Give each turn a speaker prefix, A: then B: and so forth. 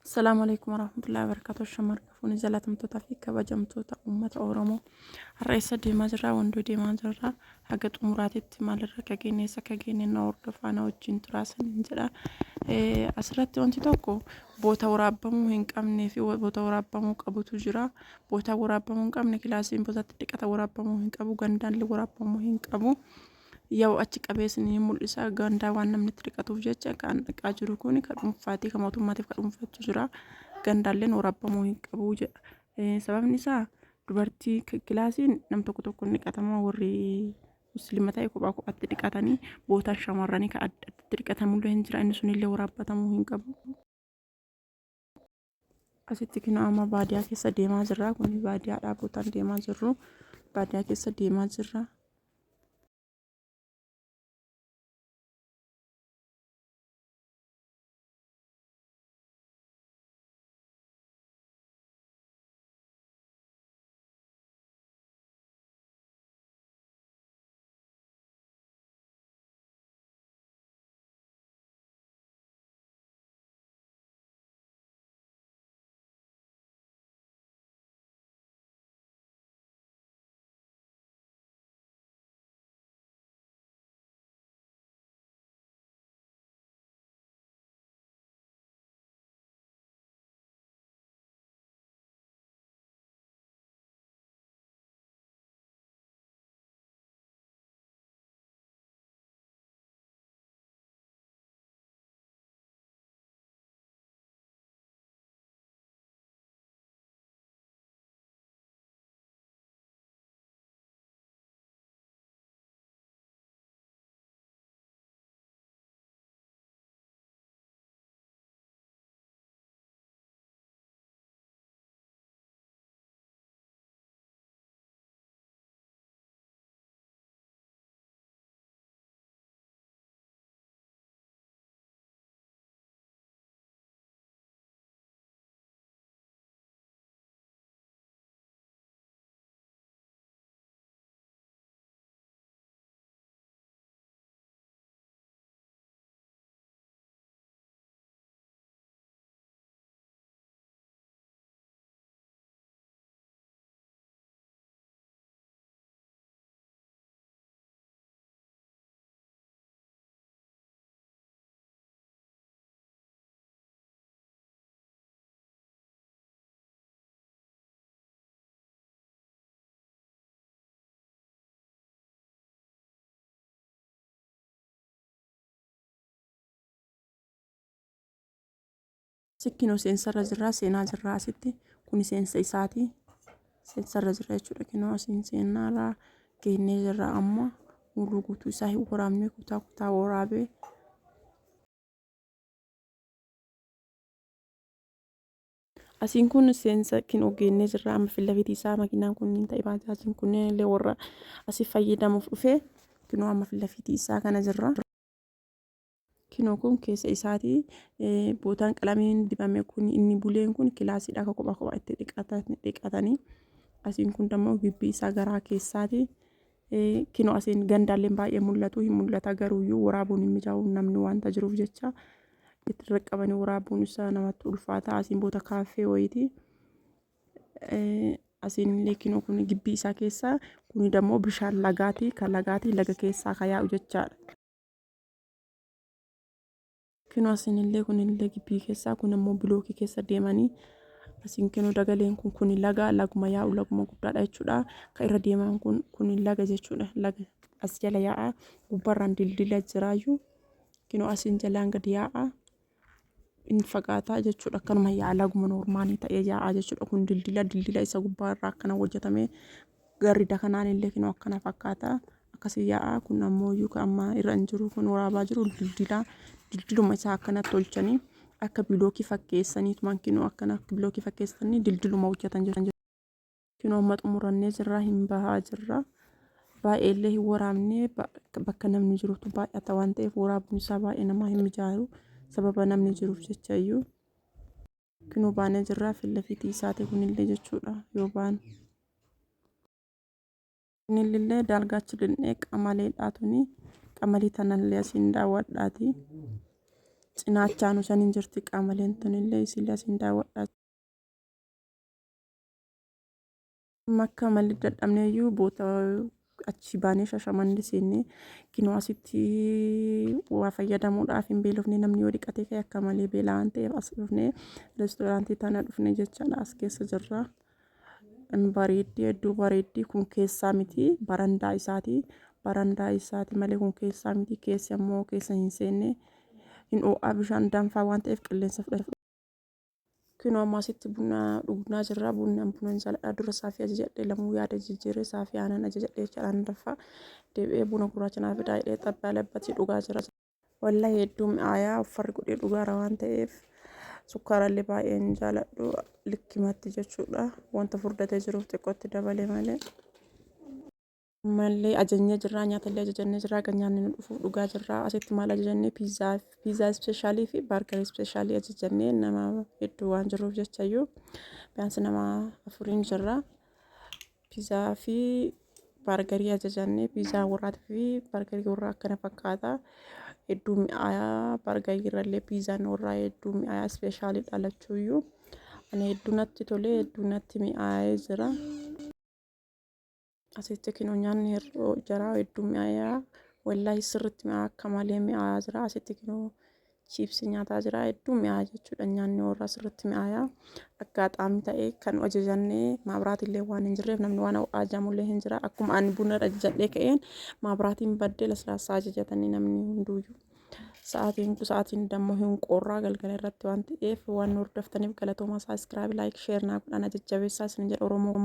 A: السلام عليكم ورحمة الله وبركاته. شمر كفوني زلات متوتا في كبجمتوتا أمة أورمو الرئيس دي مجرى وندو دي مجرى حقت أمراتي تمال الركاكيني سكاكيني نور دفانا وجين تراسن نجرى أسرت وانتي توكو بوتا ورابمو هنك أمني في بوتا ورابمو قبوتو جرى بوتا ورابمو هنك أمني كلاسين بوتا تدكتا ورابمو هنك أبو غندان لي ورابمو هنك أبو yoo achi qabeesni mul'isa gandaa waan namni itti dhiqatuuf jecha kan dhiqaa jiru kun kan dhuunfaatii kan mootummaatiif kan dhuunfatu jira gandaalleen waraabamuu hin qabu jedha. Sababni isaa dubartii kilaasiin nam tokko tokko dhiqatama warri musliima ta'e kophaa kophaatti dhiqatanii bootaan shamarranii kan adda addaatti dhiqatamullee hin jira inni sunillee waraabatamuu hin qabu. Asitti kina amma baadiyaa keessa deemaa jirra kun baadiyaadhaa bootaan deemaa jirru baadiyaa keessa deemaa jirra. Sikkino seensarra jirraa seenaa jirraa asitti kun seensa isaati seensarra jirra jechuudha kinoo asiin seenaarraa geennee jirra amma muluu guutuu isaa hin waraabne kutaa kutaa waraabee asiin kun seensa kinoo geennee jirra amma fillafiitii isaa makiinaan kunniin ta'e baajaajiin kunneen illee warra asii fayyadamuuf dhufee kinoo amma fillafiitii isaa kana jirra. Kinoo kun keessa isaatii bootaan qalamiin dibame kun inni buleen kun kilaasiidha akka kophaa kophaa itti dhiqatanii asiin kun dammoo gibbii isaa garaa keessaati. Kinoo asiin gandaalleen baay'ee mul'atu hin mul'ata garuuyyuu waraabuun hin mijaa'u namni waanta jiruuf jecha itti raqqabanii waraabuun isaa namatti ulfaata asiin boota kaaffee wayiiti. Asiin illee kinoo kun gibbii isaa keessa kuni dammoo bishaan lagaati kan lagaati laga keessaa kan yaa'u jechaadha. Kinoo asiin illee kun illee gibbii keessaa kun ammoo bilookii keessa deemanii asiin kinoo dagaleen kun laga laguma yaa'u laguma guddaadha jechuudha kan irra deeman kun laga jechuudha laga as jala yaa'a gubbarraan dildila jiraayyuu kinoo asiin jalaan gadi yaa'a inni fagaataa jechuudha akkanuma yaa'a laguma noormaanii ta'ee yaa'a jechuudha kun dildila isa gubbaarraa akkana hojjetamee garri dakanaan illee kinoo akkana fakkaata akkasii yaa'a kun ammoo kan amma irra hin jiru kun waraabaa jiru dildiluma isaa akkana tolchanii akka bilookii fakkeessaniitumaan kinoo akkana bilookii fakkeessanii dildiluma hojjetan jiran kinoo amma xumurannee jirra hin bahaa jirra baay'eellee hin waraabne bakka namni jirutu baay'ata waan ta'eef waraabuun isaa baay'ee namaa hin mijaa'u sababa namni jiruuf jecha iyyuu kinoo baanee jirra fillafiitii isaati kunillee jechuudha yoo baan kunillee dalgaachi lil'ee qamalee dhaatuni qamalee tanallee asiin daawwadhaati. cinaachaan isaaniin jirti qaamaleen tunillee isillee asiin daawwadhaa. Makka malee dadhabneeyyuu boota achi baanee Shashamannee seennee kinoo asitti waa fayyadamuudhaaf hin beelofne namni yoo dhiqatee ka'e akka malee beelaa waan ta'eef as dhufnee reestooraantii tana dhufne jechaadha as keessa jirra. Bareeddii hedduu bareeddii kun keessaa miti barandaa isaati malee kun keessaa miti keessi ammoo keessa hin seenne hin oo'aa bishaan danfaa waan ta'eef qilleensa fudhata. Kinoo amma asitti buna dhugnaa jirra bunni buna jaaladha dura saafii ajajadhee lamuu yaada jijjiirree saafii aanan ajajadhee jechaadhaan daffaa deebi'ee buna gurraacha naaf fidaa jedhee xabbaa labbatti dhugaa jira. Wallahi hedduu mi'aayaa uffarri godhee dhugaara waan ta'eef sukkaarallee baay'een jaaladhu likkimatti jechuudha wanta furdatee jiruuf xiqqootti dabalee malee. Mallee ajajnee jirra nyaatallee ajajannee jirra kan nyaanni nu dhufuuf dhugaa jirra asitti maal ajajannee piizaa ispeeshaalii fi baargarii ispeeshaalii ajajannee nama hedduu waan jiruuf jechayyuu biyaansi nama afuriin jirra piizaa fi baargarii ajajannee piizaa warraatii fi baargarii warraa akkana fakkaata hedduu mi'aayaa baargarii irrallee piizaan warraa hedduu mi'aayaa ispeeshaalii dhalachuuyyuu ani hedduu natti tolee hedduu natti mi'aayee jira. Asitti kinoo nyaanni jara hedduu mi'aayaa wallahi sirriitti mi'aayaa akka malee mi'aayaa jira asitti kinoo chiipsii nyaataa jira hedduu mi'aayaa jechuudha nyaanni warraa sirriitti mi'aayaa akka xaamii ta'ee kan ajajannee maabiraatillee waan hin jirreef namni waan ajajamullee hin jira akkuma ani buna ajajadhee ka'een maabiraatiin baddee laslaasaa ajajatanii namni hunduuyyuu sa'aatiin dammoo hin qorraa galgala irratti waan ta'eef waan hordoftaniif galatoomaa saabskiraayib laayik sheer naa godhan jajjabeessaa isin jedha Oromoo.